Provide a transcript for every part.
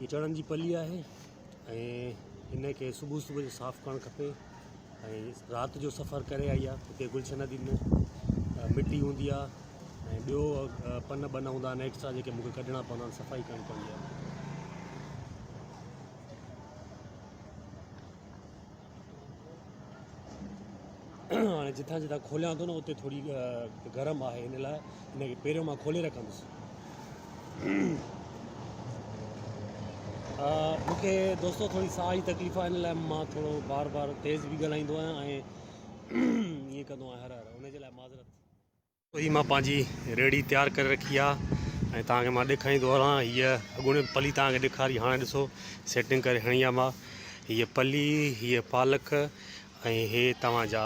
ये चणनि जी पली आहे ऐं हिनखे सुबुह सुबुह जो साफ़ु करणु खपे। ऐं राति जो सफ़र करे आई आहे हिते गुलशन नदी में मिटी हूंदी आहे ऐं ॿियो पन बन हूंदा आहिनि एक्स्ट्रा जेके मूंखे कढणा पवंदा आहिनि, सफ़ाई करणी पवंदी आहे। हाणे जिथां जिथां खोलियां थो न उते थोरी गरम आहे, हिन लाइ हिनखे पहिरियों मां खोले रखंदुसि। मूंखे दोस्तो थोड़ी साह जी तकलीफ़ आहे, हिन लाइ मां थोरो बार बार तेज़ भी ॻाल्हाईंदो आहियां ऐं ईअं कंदो आहियां हर हर, हुनजे लाइ माज़रत। तो ही मां पंहिंजी रेड़ी तयारु करे रखी आहे ऐं तव्हांखे मां ॾेखारींदो हलां। हीअ अॻूणे पली तव्हांखे ॾेखारी, हाणे ॾिसो सेटिंग करे हणी आहे मां। हीअ पली, हीअ पालक ऐं हे तव्हांजा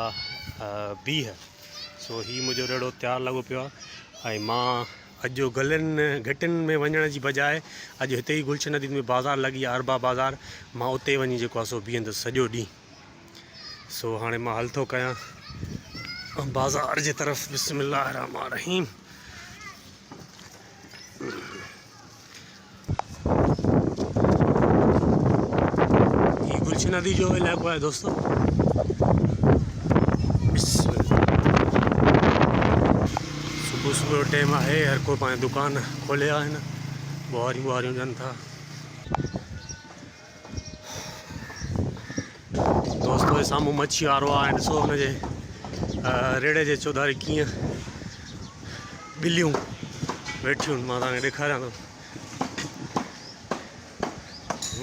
बीह। सो हीअ मुंहिंजो रेड़ो तयारु लॻो पियो आहे ऐं मां अॼु गलियुनि घिटियुनि में वञण जी बजाए अॼु हिते ई गुलशन नदी में बाज़ार लॻी आहे, अरबा बाज़ार, मां उते वञी जेको आहे सो बीहंदुसि सॼो ॾींहुं। सो हाणे मां हल थो कयां बाज़ार जे तरफ़। बिस्मिल्लाह रहमान रहीम। ये गुलशन नदी जो इलाक़ो है दोस्तों। सुबह सुबह टाइम है, हर को पाए दुकान खोले आहिनि, ॿुहारियूं ॿुहारियूं ॾियनि था। दोस्तों जे साम्हूं मच्छी वारो आहे, ॾिसो हुनजे रेड़े जे चौधारी कीअं ॿिलियूं वेठियूं आहिनि, मां तव्हांखे ॾेखारियां थो।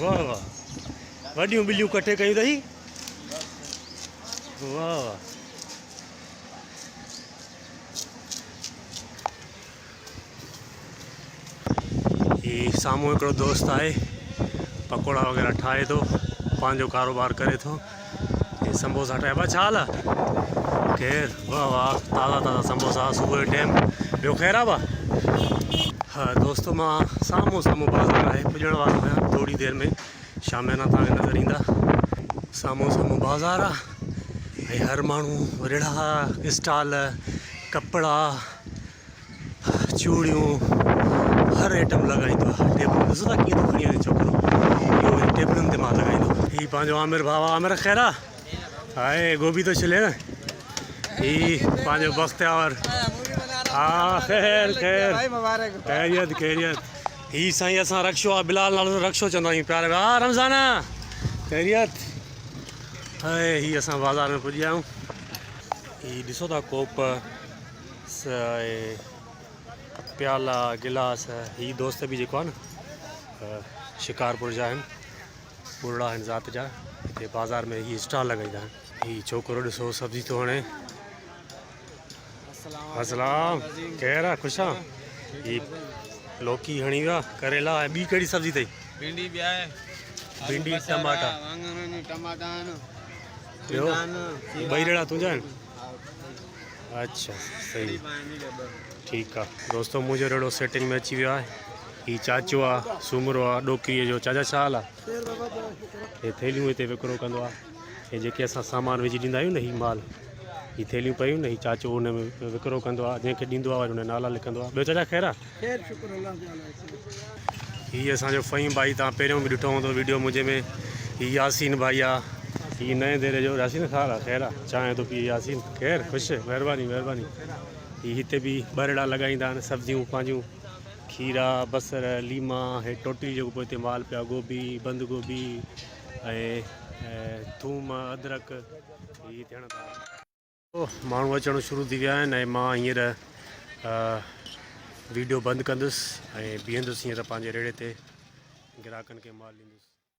वाह वाह, वॾियूं ॿिलियूं कठे कयूं अथई। वाह वाह, ही साम्हूं हिकिड़ो दोस्त आहे, पकोड़ा वग़ैरह ठाहे थो, पंहिंजो कारोबार करे थो। हे समोसा ठाहिबा, छा हाल आहे? ख़ैर, वाह वाह, ताज़ा ताज़ा समोसा सुबुह जो टाइम। ॿियो ख़ैर आहे बा? हा दोस्तो, मां साम्हूं साम्हूं बाज़ार आहे पुॼण वारो आहियां, थोरी देरि में शामियाना तव्हांखे नज़र ईंदा। साम्हूं साम्हूं बाज़ार आहे ऐं हर माण्हू रेड़ा, स्टॉल, कपिड़ा, चूड़ियूं, हर आइटम लॻाईंदो आहे। टेबल ॾिसो था कीअं थो खणी वञे छोकिरो, इहो टेबलुनि ते मां लॻाईंदो। हीउ पंहिंजो आमिर भाउ आहे। आमिर ख़ैर आहे? हाए गोभी तो छिले न। ही पंहिंजो बख़्तियार। हा ख़ैर ख़ैर, ख़ैरियत ख़ैरियत। ही साईं असां रक्शो आहे, बिलाल नालो रक्शो चवंदा आहियूं प्यारे। हा रमज़ाना, ख़ैरियत। हाए ही असां बाज़ार में पुॼी विया आहियूं। ही ॾिसो था कोप, प्याला, गिलास। ही दोस्त बि जेको आहे न शिकारपुर जा आहिनि, बुढ़ड़ा आहिनि ज़ात जा, हिते बाज़ार में ही स्टॉल लॻाईंदा आहिनि। ही छोकिरो ॾिसो सब्जी थो हणे। अस्सलाम, ख़ैर आहे? ख़ुशि आहे? ही लौकी हणी विया, करेला ऐं ॿी कहिड़ी सब्जी अथई? भिंडी बि आहे, भिंडी, टमाटा, ॿियो ॿई रेड़ा तुंहिंजा आहिनि? अच्छा सही, ठीकु आहे दोस्तो। मुंहिंजो रेड़ो सेटिंग में अची वियो आहे। ही चाचो आहे, सूमरो आहे ॾोकरीअ जो। चाचा छा हाल आहे? हे थैलियूं हिते विकिरो कंदो आहे। हे जेके असां सामान विझी ॾींदा आहियूं न, ही माल, ही थैलियूं पयूं न, ही चाचो हुन में विकिरो कंदो आहे, जंहिंखे ॾींदो आहे वरी हुन नाला लिखंदो आहे। ॿियो चाचा ख़ैर आहे? हीअ असांजो फ़हीम भाई, तव्हां पहिरियों बि ॾिठो हूंदो वीडियो मुंहिंजे में। ही यासीन भाई आहे, ही नए देरे जो। यासीन ख़ैर आहे? ख़ैर आहे, चांहि थो पीए यासीन। ख़ैर, ख़ुशि, महिरबानी महिरबानी। ही हिते बि ॿ रेड़ा लॻाईंदा आहिनि, सब्जियूं पंहिंजियूं, खीरा, बसर, लीमा। हे टोटी जेको पोइ हिते माल पिया, गोभी, बंद गोभी ऐं थूम, अदरक, ही थियण था। माण्हू अचणु शुरू थी विया आहिनि ऐं मां हींअर वीडियो बंदि कंदुसि ऐं बीहंदुसि हींअर पंहिंजे रेड़े ते, ग्राहकनि खे माल ॾींदुसि।